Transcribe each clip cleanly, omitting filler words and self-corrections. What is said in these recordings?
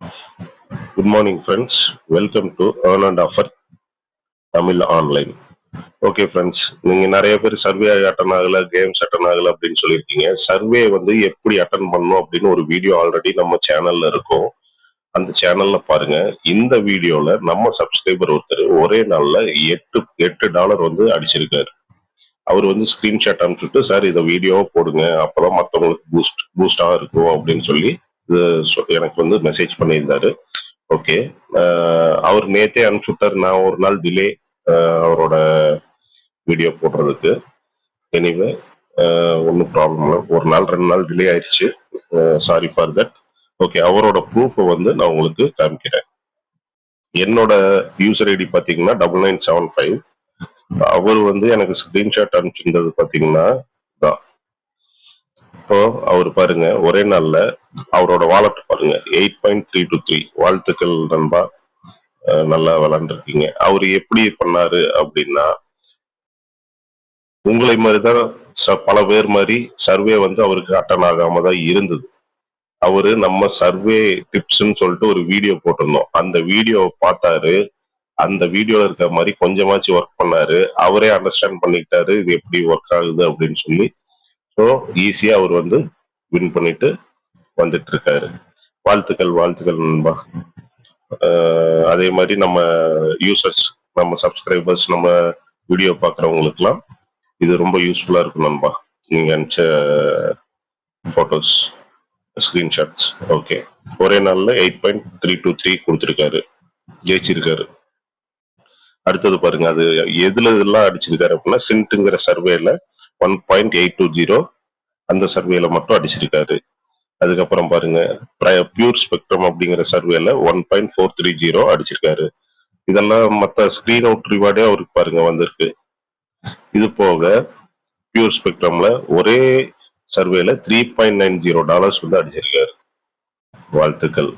Good morning, friends. Welcome to Earn and Offer Tamil Online. Okay friends, நீங்க நிறைய பேர் survey attend ஆகல, games attend ஆகல அப்படின்னு சொல்லியிருக்கீங்க. சர்வே வந்து எப்படி அட்டன் பண்ணணும் அப்படின்னு ஒரு வீடியோ ஆல்ரெடி நம்ம சேனல்ல இருக்கும். அந்த சேனல்ல பாருங்க. இந்த வீடியோல நம்ம சப்ஸ்கிரைபர் ஒருத்தர் ஒரே நாள்ல $8 வந்து அடிச்சிருக்காரு. அவர் வந்து ஸ்கிரீன்ஷாட் அனுப்பிச்சுட்டு, சார் இதை வீடியோவா போடுங்க, அப்பதான் மற்றவங்களுக்கு பூஸ்டா இருக்கும் அப்படின்னு சொல்லி எனக்கு வந்து மெசேஜ் பண்ணியிருந்தாரு. ஓகே, அவர் நேத்தே அனுப்பிச்சு விட்டாரு. நான் ஒரு நாள் டிலே அவரோட வீடியோ போடுறதுக்கு. எனிவே ஒன்றும் ப்ராப்ளம் இல்லை. ஒரு நாள் 2 நாள் டிலே ஆயிடுச்சு. Sorry for that. ஓகே, அவரோட ப்ரூஃபை வந்து நான் உங்களுக்கு காமிக்கிறேன். என்னோட யூசர் ஐடி பார்த்தீங்கன்னா 9975. அவர் வந்து எனக்கு ஸ்கிரீன்ஷாட் அனுப்பிச்சிருந்தது பார்த்தீங்கன்னா தான். இப்போ அவர் பாருங்க, ஒரே நாள்ல அவரோட வாலெட் பாருங்க, 8.323. வாழ்த்துக்கள் நண்பா, நல்லா விளையாண்டுருக்கீங்க. அவரு எப்படி பண்ணாரு அப்படின்னா, உங்களை மாதிரிதான் பல பேர் மாதிரி சர்வே வந்து அவருக்கு அட்டன் ஆகாம தான் இருந்தது. அவரு நம்ம சர்வே டிப்ஸ்ன்னு சொல்லிட்டு ஒரு வீடியோ போட்டிருந்தோம். அந்த வீடியோவை பார்த்தாரு. அந்த வீடியோல இருக்க மாதிரி கொஞ்சமாச்சும் ஒர்க் பண்ணாரு. அவரே அண்டர்ஸ்டாண்ட் பண்ணிக்கிட்டாரு இது எப்படி ஒர்க் ஆகுது அப்படின்னு சொல்லி. ஸோ ஈஸியா அவர் வந்து வின் பண்ணிட்டு வந்துட்டு இருக்காரு. வாழ்த்துக்கள் வாழ்த்துக்கள் நண்பா. அதே மாதிரி நம்ம யூசர்ஸ், நம்ம சப்ஸ்கிரைபர்ஸ், நம்ம வீடியோ பார்க்குறவங்களுக்குலாம் இது ரொம்ப யூஸ்ஃபுல்லா இருக்கும் நண்பா. நீங்க அனுப்பிச்ச போட்டோஸ், ஸ்கிரீன்ஷாட்ஸ். ஓகே, ஒரே நாள்ல 8.323 கொடுத்துருக்காரு, ஜெயிச்சிருக்காரு. அடுத்தது பாருங்க, அது எதுல இதெல்லாம் அடிச்சிருக்காரு அப்படின்னா, சின்ட்டுங்கிற சர்வேல 1.820 அந்த சர்வேல மட்டும் அடிச்சிருக்காரு. அதுக்கப்புறம் பாருங்க, பியூர் ஸ்பெக்ட்ரம் அப்படிங்கிற சர்வேல 1.430 அடிச்சிருக்காரு. இதெல்லாம் மத்த ஸ்கிரீன் அவுட் ரிவார்டே அவருக்கு பாருங்க வந்திருக்கு. இது போக பியூர் ஸ்பெக்ட்ரம்ல ஒரே சர்வேல $3.90 வந்து அடிச்சிருக்காரு. வாழ்த்துக்கள்.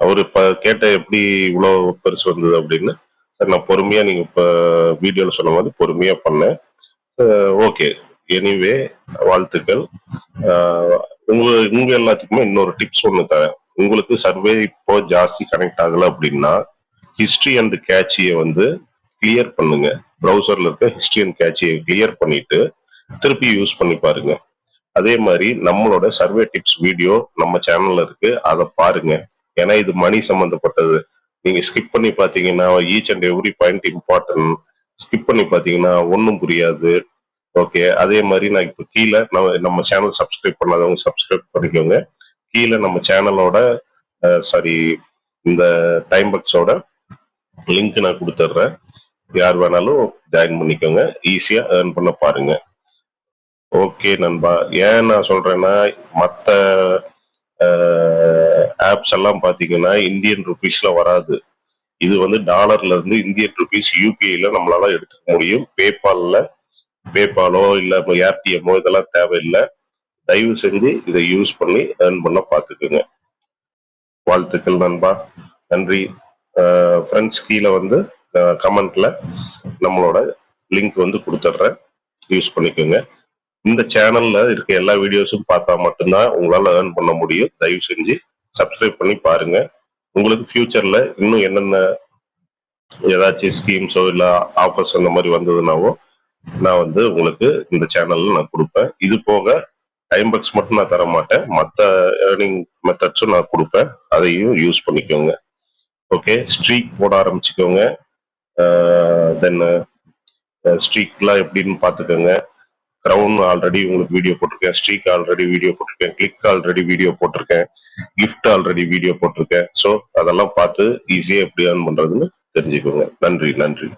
அவரு இப்ப கேட்ட எப்படி இவ்வளவு பெருசு வந்தது அப்படின்னு, சார் நான் பொறுமையா, நீங்க இப்ப வீடியோல சொன்ன மாதிரி பொறுமையா பண்ணேன். ஓகே, எனிவே வாழ்த்துக்கள். உங்க எல்லாத்துக்குமே இன்னொரு டிப்ஸ் ஒண்ணு தரேன். உங்களுக்கு சர்வே இப்போ ஜாஸ்தி கனெக்ட் ஆகல அப்படின்னா, ஹிஸ்டரி அண்ட் கேட்சியை வந்து கிளியர் பண்ணுங்க. ப்ரௌசர்ல இருக்க ஹிஸ்டரி அண்ட் கேட்சியை கிளியர் பண்ணிட்டு திருப்பி யூஸ் பண்ணி பாருங்க. அதே மாதிரி நம்மளோட சர்வே டிப்ஸ் வீடியோ நம்ம சேனல்ல இருக்கு, அதை பாருங்க. ஏன்னா இது மணி சம்பந்தப்பட்டது. நீங்க ஸ்கிப் பண்ணி பாத்தீங்கன்னா each and every point important. Skip பண்ணி பாத்தீங்கன்னா ஒன்னும் புரியாது. ஓகே, அதே மாதிரி நான் இப்ப கீழே நம்ம சேனல் சப்ஸ்கிரைப் பண்ணாதவங்க சப்ஸ்கிரைப் பண்ணிக்கோங்க. கீழே நம்ம சேனலோட சாரி, இந்த டைம் பக்ஸோட லிங்க் நான் கொடுத்துட்றேன். யார் வேணாலும் ஜாயின் பண்ணிக்கோங்க. ஈஸியா ஏர்ன் பண்ண பாருங்க. ஓகே நண்பா, ஏன் நான் சொல்றேன்னா, மத்த ஆப்ஸ் எல்லாம் பாத்தீங்கன்னா இந்தியன் ருபீஸ்ல வராது. இது வந்து டாலர்ல இருந்து இந்தியன் ருபீஸ் யூபிஐல நம்மளால எடுத்துக்க முடியும். பேபாலோ இல்ல ஏர்டிஎம்மோ இதெல்லாம் தேவையில்லை. தயவு செஞ்சு இதை யூஸ் பண்ணி ஏர்ன் பண்ண பாத்துக்கோங்க. வாழ்த்துக்கள் நண்பா, நன்றி. ஃப்ரெண்ட்ஸ், கீழே வந்து கமெண்ட்ல நம்மளோட லிங்க் வந்து கொடுத்துட்றேன், யூஸ் பண்ணிக்கோங்க. இந்த சேனல்ல இருக்க எல்லா வீடியோஸும் பார்த்தா மட்டும்தான் உங்களால ஏர்ன் பண்ண முடியும். தயவு செஞ்சு சப்ஸ்கிரைப் பண்ணி பாருங்க. உங்களுக்கு ஃபியூச்சர்ல இன்னும் என்னென்ன ஏதாச்சும் ஸ்கீம்ஸோ இல்ல ஆஃபர்ஸ் அந்த மாதிரி வந்ததுனாவோ நான் வந்து உங்களுக்கு இந்த சேனல்ல நான் கொடுப்பேன். இது போக டைம் பக்ஸ் மட்டும் நான் தர மாட்டேன், மற்ற ஏர்னிங் மெத்தட்ஸும் நான் கொடுப்பேன். அதையும் யூஸ் பண்ணிக்கோங்க. ஓகே, ஸ்ட்ரீக் போட ஆரம்பிச்சுக்கோங்க. தென் ஸ்ட்ரீக்லாம் எப்படின்னு பார்த்துக்கோங்க. கிரவுன் ஆல்ரெடி உங்களுக்கு வீடியோ போட்டிருக்கேன், ஸ்ட்ரீக் ஆல்ரெடி வீடியோ போட்டிருக்கேன், கிளிக் ஆல்ரெடி வீடியோ போட்டிருக்கேன், கிஃப்ட் ஆல்ரெடி வீடியோ போட்டிருக்கேன். ஸோ அதெல்லாம் பார்த்து ஈஸியா எப்படி ஏர்ன் பண்றதுன்னு தெரிஞ்சுக்கோங்க. நன்றி நன்றி.